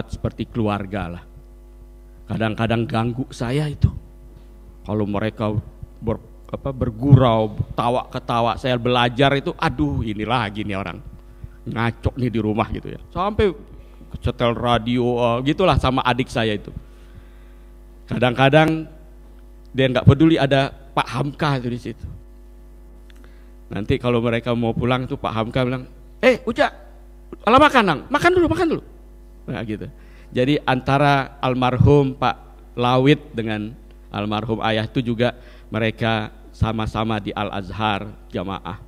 seperti keluarga lah. Kadang-kadang ganggu saya itu. Kalau mereka bergurau, tawa-ketawa, saya belajar itu, aduh ini lagi nih orang ngacok nih di rumah gitu ya. Sampai setel radio gitulah sama adik saya itu. Kadang-kadang dia nggak peduli ada Pak Hamka itu di situ. Nanti kalau mereka mau pulang tuh Pak Hamka bilang, Uca, ala makan dulu. Nah gitu. Jadi antara almarhum Pak Lawit dengan almarhum ayah itu juga mereka sama-sama di Al-Azhar Jamaah.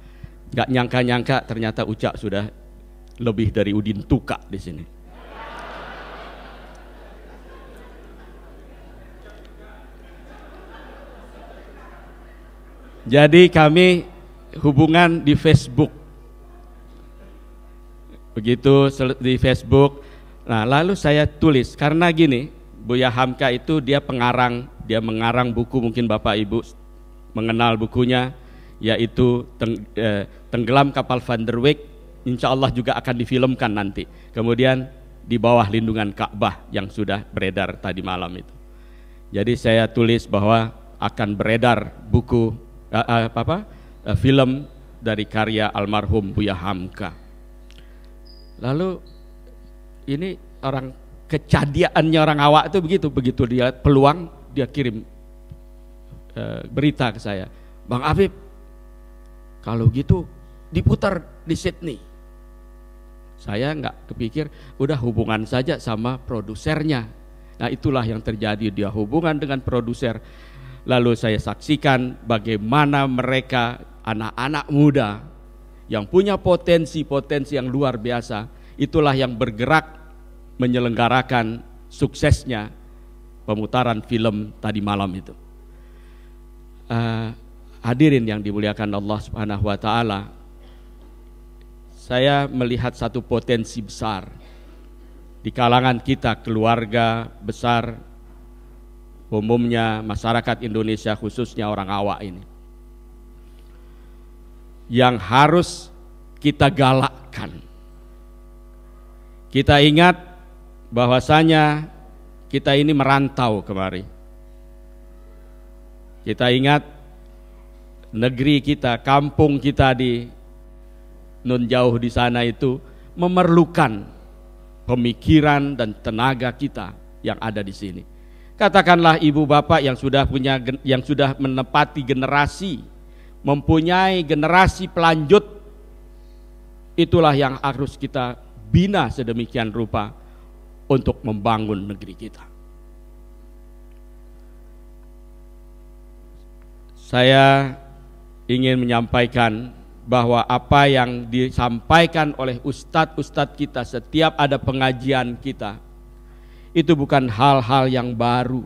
Gak nyangka-nyangka ternyata Uca sudah lebih dari Udin Tuka di sini. Jadi kami hubungan di Facebook. Begitu di Facebook. Nah, lalu saya tulis karena gini, Buya Hamka itu dia mengarang buku, mungkin Bapak Ibu mengenal bukunya, yaitu Tenggelam Kapal Van der Wijk. Insya Allah juga akan difilmkan nanti. Kemudian di bawah lindungan Ka'bah yang sudah beredar tadi malam itu. Jadi saya tulis bahwa akan beredar buku film dari karya almarhum Buya Hamka. Lalu ini orang kecadiannya orang awak itu begitu dia peluang dia kirim berita ke saya, Bang Afif, kalau gitu diputar di Sydney. Saya nggak kepikir, udah hubungan saja sama produsernya. Nah itulah yang terjadi, dia hubungan dengan produser. Lalu saya saksikan bagaimana mereka anak-anak muda yang punya potensi yang luar biasa, itulah yang bergerak menyelenggarakan suksesnya pemutaran film tadi malam itu. Hadirin yang dimuliakan Allah Subhanahu wa taala, saya melihat satu potensi besar di kalangan kita, keluarga besar, umumnya masyarakat Indonesia, khususnya orang awak ini, yang harus kita galakkan. Kita ingat bahwasanya kita ini merantau kemari. Kita ingat negeri kita, kampung kita di nun jauh di sana itu memerlukan pemikiran dan tenaga kita yang ada di sini. Katakanlah ibu bapak yang sudah menepati generasi, mempunyai generasi pelanjut, itulah yang harus kita bina sedemikian rupa untuk membangun negeri kita. Saya ingin menyampaikan bahwa apa yang disampaikan oleh ustadz-ustadz kita setiap ada pengajian kita, itu bukan hal-hal yang baru.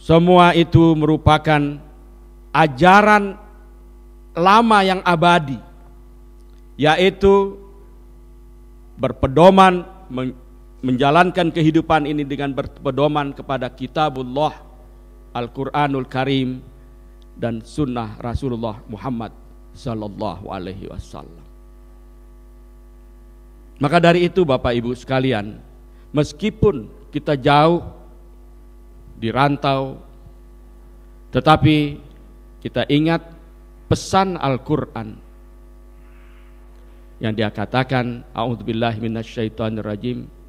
Semua itu merupakan ajaran lama yang abadi, yaitu berpedoman menjalankan kehidupan ini dengan berpedoman kepada kitabullah Al-Quranul Karim dan sunnah Rasulullah Muhammad sallallahu alaihi wasallam. Maka dari itu Bapak Ibu sekalian, meskipun kita jauh di rantau, tetapi kita ingat pesan Al-Quran yang dia katakan, a'udzubillahi minasyaitonirrajim,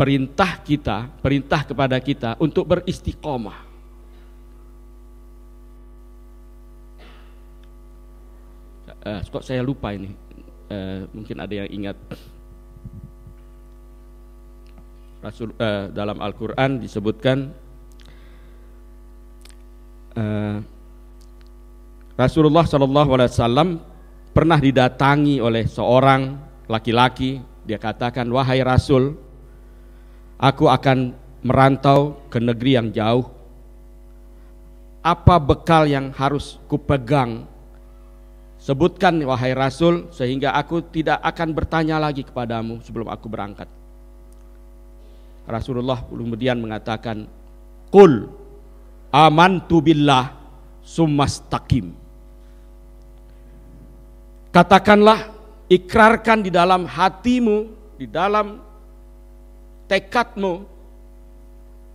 perintah kepada kita untuk beristiqomah. Kok saya lupa ini, mungkin ada yang ingat. Dalam Al-Quran disebutkan Rasulullah SAW pernah didatangi oleh seorang laki-laki. Dia katakan, wahai Rasul, aku akan merantau ke negeri yang jauh. Apa bekal yang harus kupegang? Sebutkan wahai Rasul, sehingga aku tidak akan bertanya lagi kepadamu sebelum aku berangkat. Rasulullah kemudian mengatakan, Qul amantu billah summastaqim. Katakanlah, ikrarkan di dalam hatimu, di dalam tekadmu,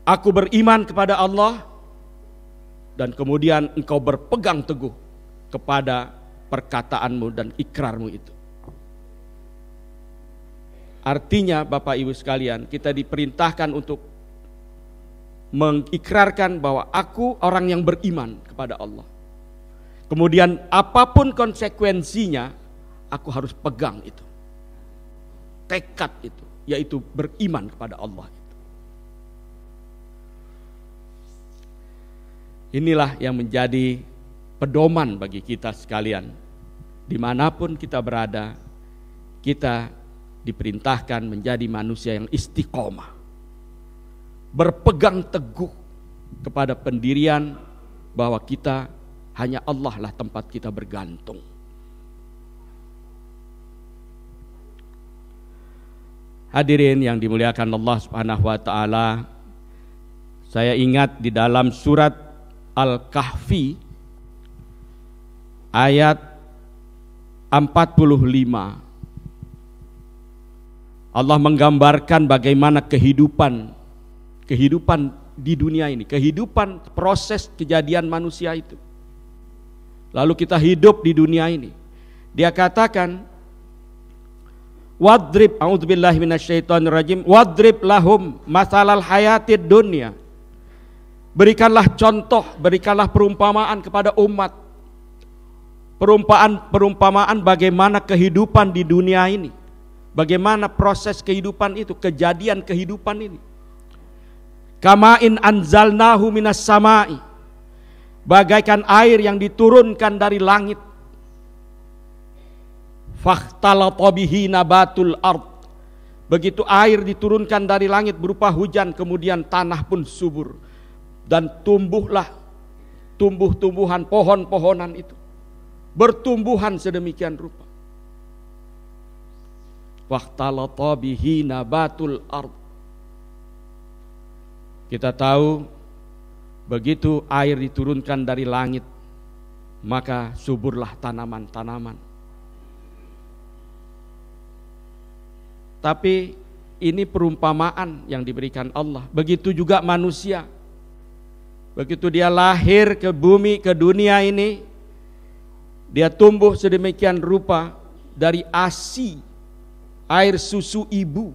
aku beriman kepada Allah, dan kemudian engkau berpegang teguh kepada perkataanmu dan ikrarmu itu. Artinya Bapak Ibu sekalian, kita diperintahkan untuk mengikrarkan bahwa aku orang yang beriman kepada Allah. Kemudian apapun konsekuensinya, aku harus pegang itu. Tekad itu, yaitu beriman kepada Allah. Inilah yang menjadi pedoman bagi kita sekalian. Dimanapun kita berada, kita diperintahkan menjadi manusia yang istiqomah, berpegang teguh kepada pendirian bahwa kita hanya Allah lah tempat kita bergantung. Hadirin yang dimuliakan Allah Subhanahu wa taala, saya ingat di dalam surat Al-Kahfi ayat 45, Allah menggambarkan bagaimana kehidupan di dunia ini, kehidupan proses kejadian manusia itu. Lalu kita hidup di dunia ini. Dia katakan, wadrib, a'udzubillahi minasyaitonirrajim, wadrib lahum masalal hayatid dunya. Berikanlah contoh, berikanlah perumpamaan kepada umat. Perumpamaan bagaimana kehidupan di dunia ini. Bagaimana proses kehidupan itu, kejadian kehidupan ini. Kama'in anzalnahu minas sama'i, bagaikan air yang diturunkan dari langit. Fakhtalata bihi nabatul ard, begitu air diturunkan dari langit berupa hujan, kemudian tanah pun subur dan tumbuhlah tumbuh-tumbuhan, pohon-pohonan itu bertumbuhan sedemikian rupa. Fakhtalata bihi nabatul ard. Kita tahu begitu air diturunkan dari langit, maka suburlah tanaman-tanaman. Tapi ini perumpamaan yang diberikan Allah. Begitu juga manusia. Begitu dia lahir ke bumi, ke dunia ini, dia tumbuh sedemikian rupa dari ASI, air susu ibu.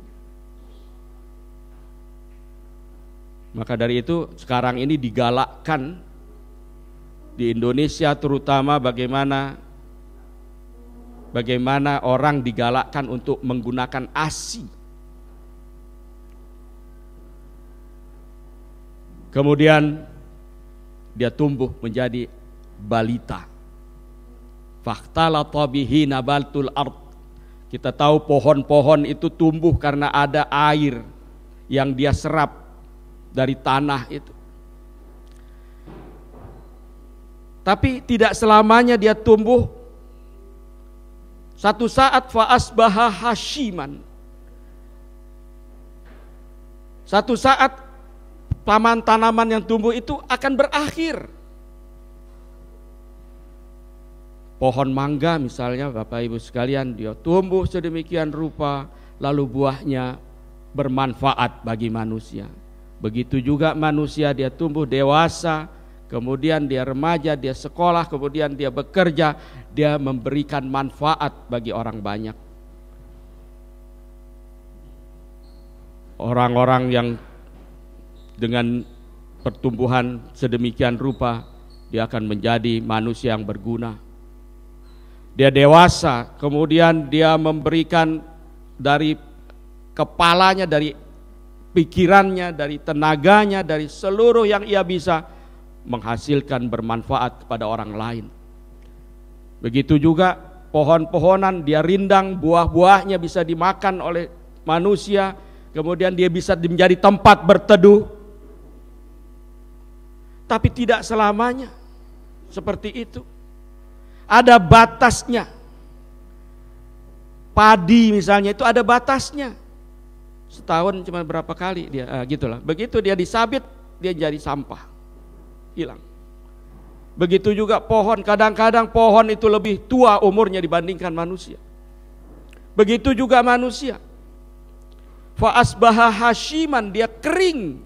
Maka dari itu sekarang ini digalakkan di Indonesia terutama bagaimana orang digalakkan untuk menggunakan ASI. Kemudian dia tumbuh menjadi balita. Fakhtalata bihi nabatul ard. Kita tahu pohon-pohon itu tumbuh karena ada air yang dia serap dari tanah itu. Tapi tidak selamanya dia tumbuh. Satu saat fa'asbaha hashiman. Satu saat tanaman yang tumbuh itu akan berakhir. Pohon mangga misalnya Bapak Ibu sekalian, dia tumbuh sedemikian rupa, lalu buahnya bermanfaat bagi manusia. Begitu juga manusia, dia tumbuh dewasa, kemudian dia remaja, dia sekolah, kemudian dia bekerja, dia memberikan manfaat bagi orang banyak. Orang-orang yang dengan pertumbuhan sedemikian rupa, dia akan menjadi manusia yang berguna. Dia dewasa, kemudian dia memberikan dari kepalanya, dari pikirannya, dari tenaganya, dari seluruh yang ia bisa menghasilkan bermanfaat kepada orang lain. Begitu juga pohon-pohonan, dia rindang, buah-buahnya bisa dimakan oleh manusia, kemudian dia bisa menjadi tempat berteduh. Tapi tidak selamanya seperti itu. Ada batasnya. Padi misalnya itu ada batasnya. Setahun cuma berapa kali dia, gitulah. Begitu dia disabit, dia jadi sampah, hilang. Begitu juga pohon, kadang-kadang pohon itu lebih tua umurnya dibandingkan manusia. Begitu juga manusia. Fa asbaha hashiman, dia kering.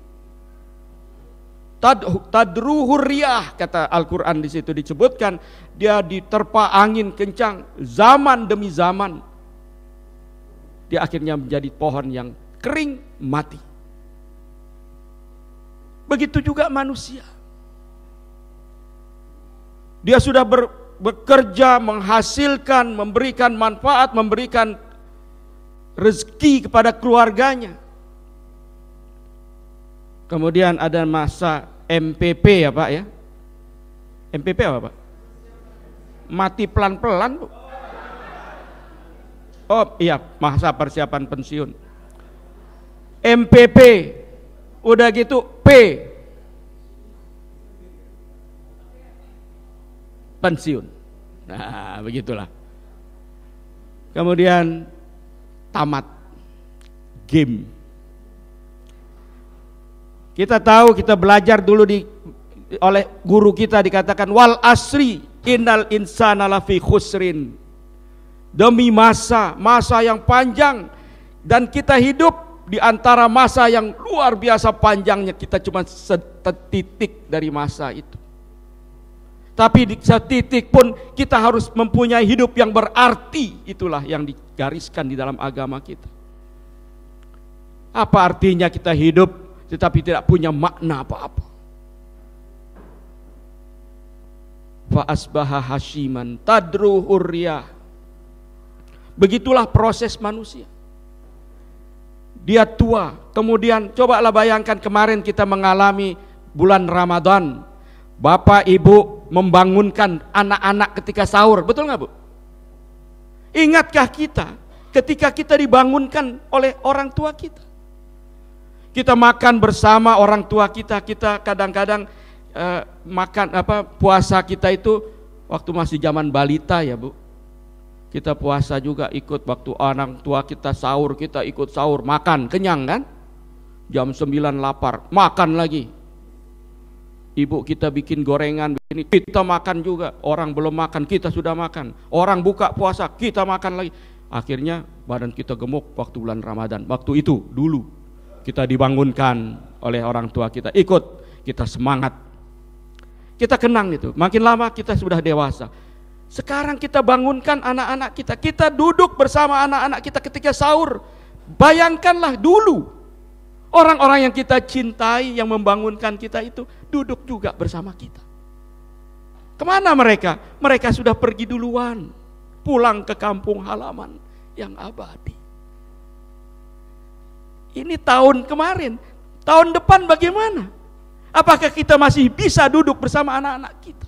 Tadruhur riyah, kata Al-Quran di situ disebutkan, dia diterpa angin kencang zaman demi zaman. Dia akhirnya menjadi pohon yang kering, mati. Begitu juga manusia. Dia sudah bekerja, menghasilkan, memberikan manfaat, memberikan rezeki kepada keluarganya. Kemudian ada masa MPP ya Pak ya. MPP apa Pak? Mati pelan-pelan Bu. Oh iya, masa persiapan pensiun. MPP, udah gitu P, pensiun. Nah begitulah. Kemudian tamat game. Kita tahu, kita belajar dulu oleh guru kita dikatakan wal asri innal insana lafi khusrin. Demi masa yang panjang, dan kita hidup di antara masa yang luar biasa panjangnya. Kita cuma setitik dari masa itu. Tapi di setitik pun kita harus mempunyai hidup yang berarti. Itulah yang digariskan di dalam agama kita. Apa artinya kita hidup tetapi tidak punya makna apa-apa? Fa asbaha hashiman tadruhur riyah. Begitulah proses manusia. Dia tua. Kemudian cobalah bayangkan kemarin kita mengalami bulan Ramadan. Bapak ibu membangunkan anak-anak ketika sahur. Betul nggak Bu? Ingatkah kita ketika kita dibangunkan oleh orang tua kita? Kita makan bersama orang tua kita. Kita kadang-kadang puasa kita itu waktu masih zaman balita ya Bu. Kita puasa juga ikut waktu orang tua kita sahur, kita ikut sahur, makan, kenyang kan? Jam 9 lapar, makan lagi. Ibu kita bikin gorengan, kita makan juga. Orang belum makan, kita sudah makan. Orang buka puasa, kita makan lagi. Akhirnya badan kita gemuk waktu bulan Ramadan. Waktu itu, dulu kita dibangunkan oleh orang tua kita. Ikut, kita semangat. Kita kenang itu, makin lama kita sudah dewasa. Sekarang kita bangunkan anak-anak kita. Kita duduk bersama anak-anak kita ketika sahur. Bayangkanlah dulu orang-orang yang kita cintai, yang membangunkan kita itu duduk juga bersama kita. Kemana mereka? Mereka sudah pergi duluan, pulang ke kampung halaman yang abadi. Ini tahun kemarin. Tahun depan bagaimana? Apakah kita masih bisa duduk bersama anak-anak kita?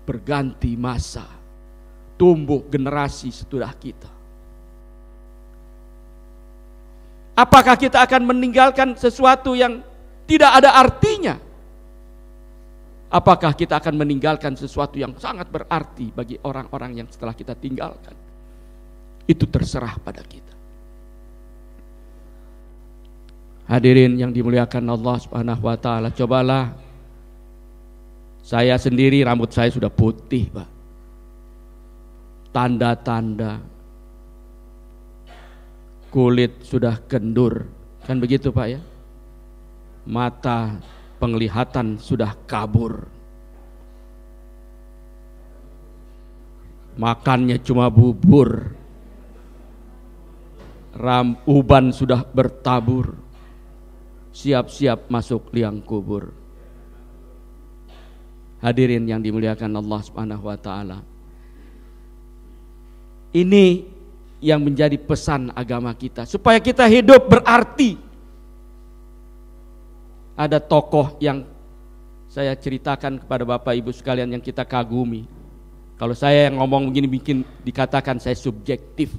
Berganti masa, tumbuh generasi setelah kita. Apakah kita akan meninggalkan sesuatu yang tidak ada artinya? Apakah kita akan meninggalkan sesuatu yang sangat berarti bagi orang-orang yang setelah kita tinggalkan? Itu terserah pada kita. Hadirin yang dimuliakan Allah Subhanahu wa taala, cobalah. Saya sendiri rambut saya sudah putih, Pak. Tanda-tanda kulit sudah kendur, kan begitu Pak ya? Mata penglihatan sudah kabur. Makannya cuma bubur. Uban sudah bertabur. Siap-siap masuk liang kubur. Hadirin yang dimuliakan Allah Subhanahu wa taala. Ini yang menjadi pesan agama kita, supaya kita hidup berarti. Ada tokoh yang saya ceritakan kepada Bapak Ibu sekalian yang kita kagumi. Kalau saya yang ngomong begini bikin dikatakan saya subjektif.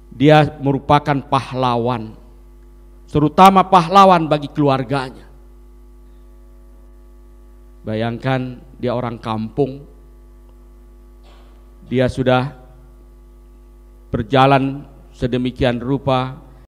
Dia merupakan pahlawan, terutama pahlawan bagi keluarganya. Bayangkan dia orang kampung, dia sudah berjalan sedemikian rupa